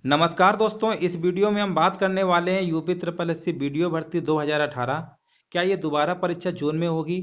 नमस्कार दोस्तों, इस वीडियो में हम बात करने वाले हैं यूपी ट्रिपल एससी वीडियो भर्ती 2018। क्या ये दोबारा परीक्षा जून में होगी?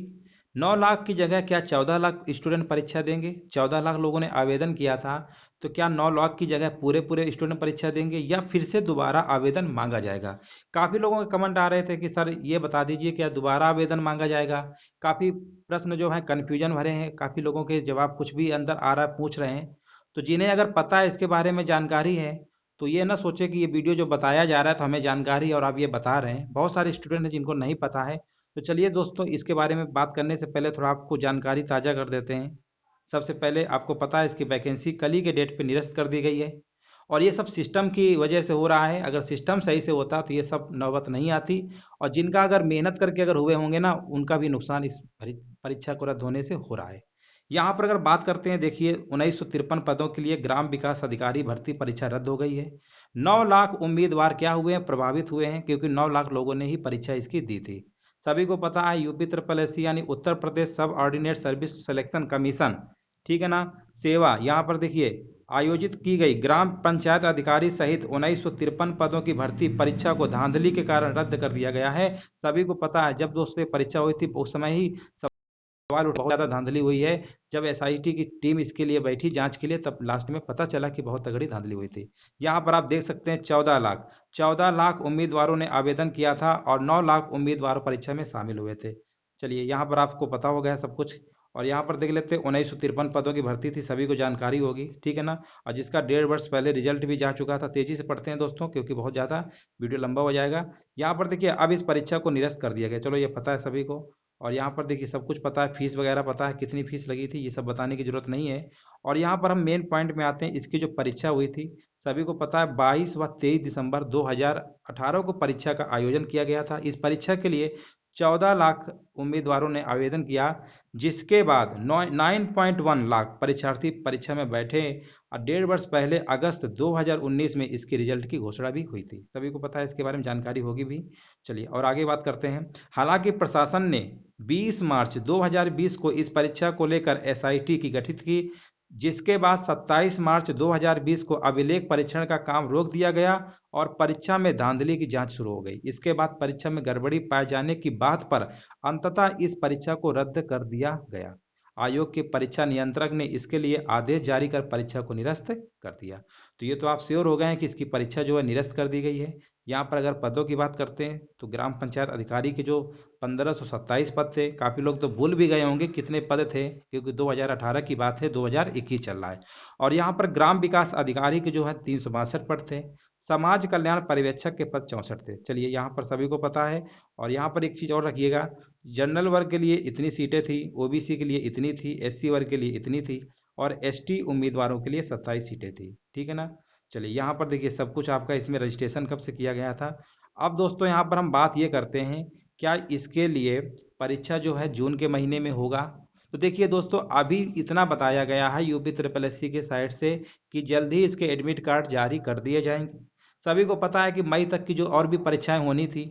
9 लाख की जगह क्या 14 लाख स्टूडेंट परीक्षा देंगे? 14 लाख लोगों ने आवेदन किया था, तो क्या 9 लाख की जगह पूरे पूरे स्टूडेंट परीक्षा देंगे या फिर से दोबारा आवेदन मांगा जाएगा? काफ़ी लोगों के कमेंट आ रहे थे कि सर ये बता दीजिए, क्या दोबारा आवेदन मांगा जाएगा? काफ़ी प्रश्न जो है कन्फ्यूजन भरे हैं, काफ़ी लोगों के जवाब कुछ भी अंदर आ रहा है, पूछ रहे हैं। तो जिन्हें अगर पता है, इसके बारे में जानकारी है, तो ये ना सोचे कि ये वीडियो जो बताया जा रहा है तो हमें जानकारी है और आप ये बता रहे हैं। बहुत सारे स्टूडेंट हैं जिनको नहीं पता है। तो चलिए दोस्तों, इसके बारे में बात करने से पहले थोड़ा आपको जानकारी ताज़ा कर देते हैं। सबसे पहले आपको पता है इसकी वैकेंसी कल ही के डेट पे निरस्त कर दी गई है और ये सब सिस्टम की वजह से हो रहा है। अगर सिस्टम सही से होता तो ये सब नौबत नहीं आती और जिनका अगर मेहनत करके अगर हुए होंगे ना, उनका भी नुकसान इस परीक्षा को रद्द होने से हो रहा है। यहाँ पर अगर बात करते हैं, देखिए 1953 पदों के लिए ग्राम विकास अधिकारी भर्ती परीक्षा रद्द हो गई है। 9 लाख उम्मीदवार क्या हुए हैं, प्रभावित हुए हैं, क्योंकि 9 लाख लोगों ने ही परीक्षा इसकी दी थी। सभी को पता है यूपी ट्रिपल एससी यानी उत्तर प्रदेश सब ऑर्डिनेट सर्विस सिलेक्शन कमीशन, ठीक है ना, सेवा, यहाँ पर देखिए आयोजित की गई ग्राम पंचायत अधिकारी सहित 1953 पदों की भर्ती परीक्षा को धांधली के कारण रद्द कर दिया गया है। सभी को पता है जब दोस्तों ये परीक्षा हुई थी उस समय ही सवाल उठा, बहुत ज़्यादा धांधली हुई है। जब एसआईटी की टीम इसके लिए बैठी जांच के लिए, तब लास्ट में पता चला कि बहुत तगड़ी धांधली हुई थी। यहाँ पर आप देख सकते हैं 14 लाख उम्मीदवारों ने आवेदन किया था और 9 लाख उम्मीदवार परीक्षा में शामिल हुए थे। चलिए, यहाँ पर आपको पता हो गया सब कुछ। और यहाँ पर देख लेते हैं 1953 पदों की भर्ती थी, सभी को जानकारी होगी, ठीक है ना। और जिसका 1.5 वर्ष पहले रिजल्ट भी जा चुका था। तेजी से पढ़ते हैं दोस्तों, क्योंकि बहुत ज़्यादा वीडियो लंबा हो जाएगा। यहाँ पर देखिए अब इस परीक्षा को निरस्त कर दिया गया, चलो ये पता है सभी को। और यहाँ पर देखिए सब कुछ पता है, फीस वगैरह पता है, कितनी फीस लगी थी, ये सब बताने की जरूरत नहीं है। और यहाँ पर हम मेन पॉइंट में आते हैं, इसकी जो परीक्षा हुई थी सभी को पता है 22 व 23 दिसंबर 2018 को परीक्षा का आयोजन किया गया था। इस परीक्षा के लिए 14 लाख उम्मीदवारों ने आवेदन किया, जिसके बाद 9.1 लाख परीक्षार्थी परीक्षा में बैठे और 1.5 वर्ष पहले अगस्त 2019 में इसके रिजल्ट की घोषणा भी हुई थी। सभी को पता है, इसके बारे में जानकारी होगी भी। चलिए और आगे बात करते हैं। हालांकि प्रशासन ने 20 मार्च 2020 को इस परीक्षा को लेकर एसआईटी की गठित की, जिसके बाद 27 मार्च 2020 को अभिलेख परीक्षण का काम रोक दिया गया और परीक्षा में धांधली की जांच शुरू हो गई। इसके बाद परीक्षा में गड़बड़ी पाए जाने की बात पर अंततः इस परीक्षा को रद्द कर दिया गया। आयोग के परीक्षा नियंत्रक ने इसके लिए आदेश जारी कर परीक्षा को निरस्त कर दिया। तो ये तो आप श्योर हो गए हैं कि इसकी परीक्षा जो है निरस्त कर दी गई है। यहाँ पर अगर पदों की बात करते हैं तो ग्राम पंचायत अधिकारी के जो 1527 पद थे, काफ़ी लोग तो भूल भी गए होंगे कितने पद थे, क्योंकि 2018 की बात है, 2021 चल रहा है। और यहाँ पर ग्राम विकास अधिकारी के जो है 362 पद थे। समाज कल्याण पर्यवेक्षक के पद 64 थे। चलिए, यहाँ पर सभी को पता है। और यहाँ पर एक चीज़ और रखिएगा, जनरल वर्ग के लिए इतनी सीटें थी, ओबीसी के लिए इतनी थी, एससी वर्ग के लिए इतनी थी और एसटी उम्मीदवारों के लिए 27 सीटें थी, ठीक है ना। चलिए, यहाँ पर देखिए सब कुछ आपका, इसमें रजिस्ट्रेशन कब से किया गया था। अब दोस्तों यहाँ पर हम बात ये करते हैं, क्या इसके लिए परीक्षा जो है जून के महीने में होगा? तो देखिए दोस्तों, अभी इतना बताया गया है यूपी ट्रिपल एससी के साइड से कि जल्द ही इसके एडमिट कार्ड जारी कर दिए जाएंगे। सभी को पता है कि मई तक की जो और भी परीक्षाएं होनी थी,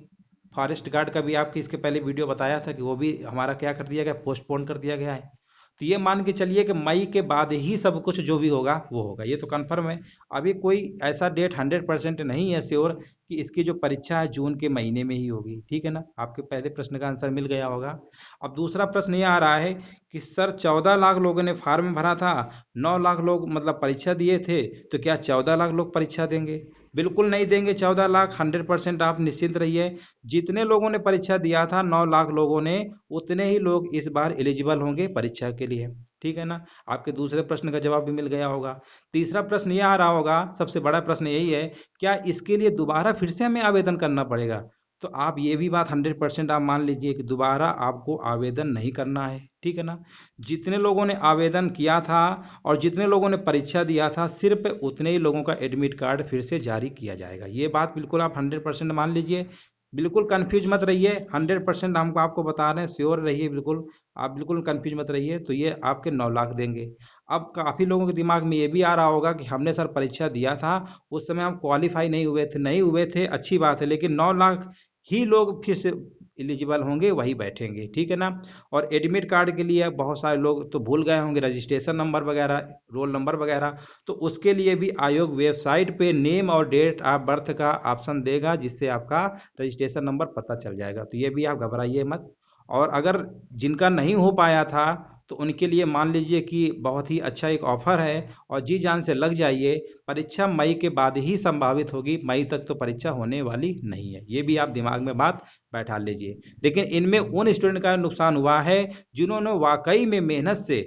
फॉरेस्ट गार्ड का भी आपकी इसके पहले वीडियो बताया था कि वो भी हमारा क्या कर दिया गया, पोस्टपोन कर दिया गया है। तो ये मान के चलिए कि मई के बाद ही सब कुछ जो भी होगा वो होगा, ये तो कन्फर्म है। अभी कोई ऐसा डेट 100% नहीं है श्योर कि इसकी जो परीक्षा है जून के महीने में ही होगी, ठीक है ना। आपके पहले प्रश्न का आंसर मिल गया होगा। अब दूसरा प्रश्न ये आ रहा है कि सर 14 लाख लोगों ने फार्म भरा था, 9 लाख लोग मतलब परीक्षा दिए थे, तो क्या 14 लाख लोग परीक्षा देंगे? बिल्कुल नहीं देंगे 14 लाख, 100% आप निश्चिंत रहिए। जितने लोगों ने परीक्षा दिया था 9 लाख लोगों ने, उतने ही लोग इस बार एलिजिबल होंगे परीक्षा के लिए, ठीक है ना। आपके दूसरे प्रश्न का जवाब भी मिल गया होगा। तीसरा प्रश्न ये आ रहा होगा, सबसे बड़ा प्रश्न यही है, क्या इसके लिए दोबारा फिर से हमें आवेदन करना पड़ेगा? तो आप ये भी बात 100% आप मान लीजिए कि दोबारा आपको आवेदन नहीं करना है, ठीक है ना। जितने लोगों ने आवेदन किया था और जितने लोगों ने परीक्षा दिया था, सिर्फ उतने ही लोगों का एडमिट कार्ड फिर से जारी किया जाएगा। ये बात बिल्कुल आप 100% मान लीजिए। बिल्कुल कंफ्यूज मत रहिए, 100% हम आपको बता रहे हैं, श्योर रहिए बिल्कुल। आप बिल्कुल कंफ्यूज मत रहिए। तो ये आपके 9 लाख देंगे। अब काफ़ी लोगों के दिमाग में ये भी आ रहा होगा कि हमने सर परीक्षा दिया था, उस समय हम क्वालिफाई नहीं हुए थे, अच्छी बात है, लेकिन 9 लाख ही लोग फिर से एलिजिबल होंगे वही बैठेंगे, ठीक है ना। और एडमिट कार्ड के लिए बहुत सारे लोग तो भूल गए होंगे रजिस्ट्रेशन नंबर वगैरह, रोल नंबर वगैरह, तो उसके लिए भी आयोग वेबसाइट पे नेम और डेट ऑफ बर्थ का ऑप्शन देगा, जिससे आपका रजिस्ट्रेशन नंबर पता चल जाएगा। तो ये भी आप घबराइए मत। और अगर जिनका नहीं हो पाया था तो उनके लिए मान लीजिए कि बहुत ही अच्छा एक ऑफर है, और जी जान से लग जाइए। परीक्षा मई के बाद ही संभावित होगी, मई तक तो परीक्षा होने वाली नहीं है, ये भी आप दिमाग में बात बैठा लीजिए। लेकिन इनमें उन स्टूडेंट का नुकसान हुआ है जिन्होंने वाकई में मेहनत से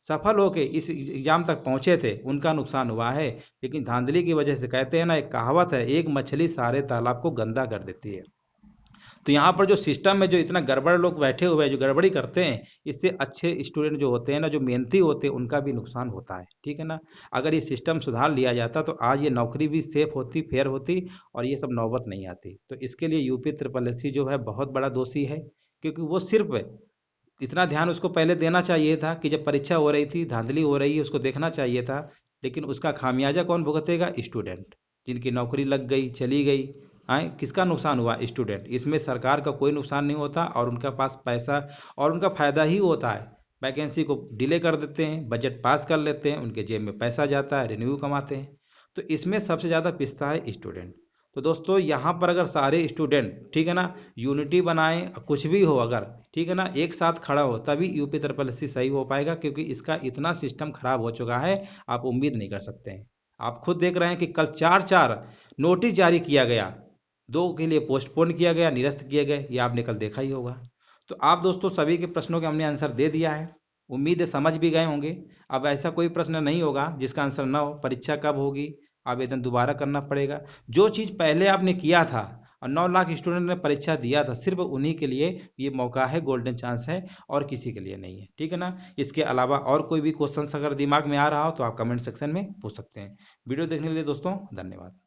सफल होके इस एग्जाम तक पहुंचे थे, उनका नुकसान हुआ है। लेकिन धांधली की वजह से, कहते हैं ना, एक कहावत है, एक मछली सारे तालाब को गंदा कर देती है। तो यहाँ पर जो सिस्टम में जो इतना गड़बड़ लोग बैठे हुए हैं, जो गड़बड़ी करते हैं, इससे अच्छे स्टूडेंट जो होते हैं ना, जो मेहनती होते हैं, उनका भी नुकसान होता है, ठीक है ना। अगर ये सिस्टम सुधार लिया जाता तो आज ये नौकरी भी सेफ होती, फेयर होती, और ये सब नौबत नहीं आती। तो इसके लिए यूपी ट्रिपल एस सी जो है बहुत बड़ा दोषी है, क्योंकि वो सिर्फ इतना ध्यान उसको पहले देना चाहिए था कि जब परीक्षा हो रही थी, धांधली हो रही है, उसको देखना चाहिए था। लेकिन उसका खामियाजा कौन भुगतेगा? स्टूडेंट, जिनकी नौकरी लग गई, चली गई। आए, किसका नुकसान हुआ? स्टूडेंट। इसमें सरकार का कोई नुकसान नहीं होता, और उनका पास पैसा और उनका फायदा ही होता है। वैकेंसी को डिले कर देते हैं, बजट पास कर लेते हैं, उनके जेब में पैसा जाता है, रेन्यू कमाते हैं। तो इसमें सबसे ज़्यादा पिसता है स्टूडेंट। तो दोस्तों, यहाँ पर अगर सारे स्टूडेंट, ठीक है ना, यूनिटी बनाएं, कुछ भी हो अगर, ठीक है ना, एक साथ खड़ा हो, तभी यूपी ट्रिपल एस सी सही हो पाएगा, क्योंकि इसका इतना सिस्टम खराब हो चुका है, आप उम्मीद नहीं कर सकते हैं। आप खुद देख रहे हैं कि कल चार चार नोटिस जारी किया गया, दो के लिए पोस्टपोन किया गया, निरस्त किए गए, ये आपने कल देखा ही होगा। तो आप दोस्तों, सभी के प्रश्नों के हमने आंसर दे दिया है, उम्मीद है समझ भी गए होंगे। अब ऐसा कोई प्रश्न नहीं होगा जिसका आंसर ना हो। परीक्षा कब होगी? आवेदन दोबारा करना पड़ेगा। जो चीज़ पहले आपने किया था, और 9 लाख स्टूडेंट ने परीक्षा दिया था, सिर्फ उन्हीं के लिए ये मौका है, गोल्डन चांस है, और किसी के लिए नहीं है, ठीक है ना। इसके अलावा और कोई भी क्वेश्चन अगर दिमाग में आ रहा हो तो आप कमेंट सेक्शन में पूछ सकते हैं। वीडियो देखने के लिए दोस्तों धन्यवाद।